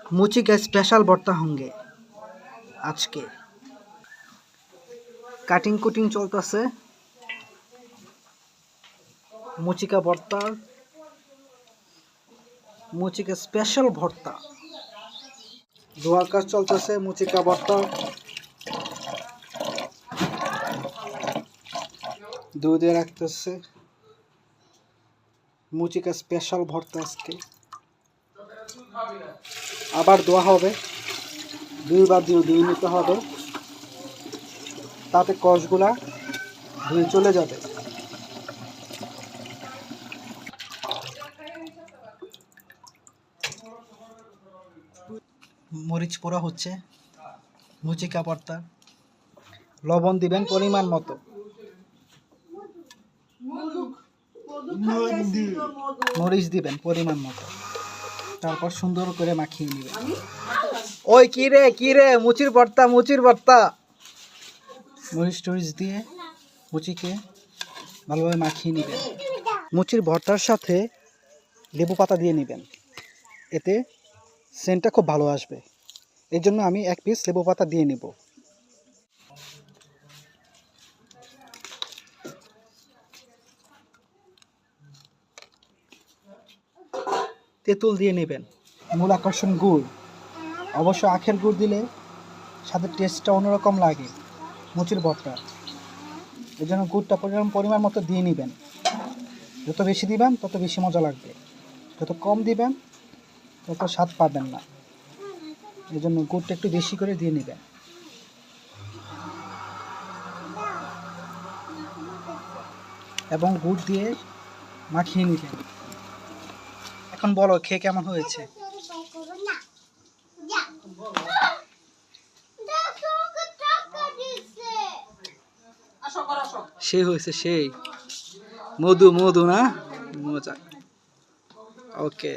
मुची का स्पेशल भर्ता होंगे आज के काटिंग कुटिंग चलता से मुची का भर्ता मुची का स्पेशल भर्ता धोआ काज चलता से मुची का भर्ता दूध रखते से मुची का स्पेशल भर्ता आजके আবার ধোয়া হবে দুইবার ধুয়ে নিতে হবে তাতে কষগুলা ধুয়ে চলে যাবে মরিচ পোড়া হচ্ছে মুচিকা ভর্তা লবণ দিবেন পরিমাণ মতো মরিচ দিবেন পরিমাণ মতো তারপর সুন্দর করে মাখিয়ে নেবেন ওই কি রে মুচির ভর্তা মরিচ টরিচ দিয়ে মুচিকে ভালোভাবে মাখিয়ে নেবেন মুচির ভর্তার সাথে লেবু পাতা দিয়ে নেবেন এতে সেন্টটা খুব ভালো আসবে এর জন্য আমি এক পিস লেবু পাতা দিয়ে নেব তেঁতুল দিয়ে নেবেন মূল আকর্ষণ গুড় অবশ্য আখের গুড় দিলে স্বাদের টেস্টটা অন্যরকম লাগে মুচির ভর্তা এর জন্য গুড়টা পরিমাণ মতো দিয়ে নেবেন যত বেশি দিবেন তত বেশি মজা লাগবে যত কম দিবেন তত স্বাদ পাবেন না এই জন্য গুড়টা একটু বেশি করে দিয়ে নেবেন এবং গুড় দিয়ে মাখিয়ে নেবেন এখন বলো খেয়ে কেমন হয়েছে সেই হয়েছে সেই মধু না মজা ওকে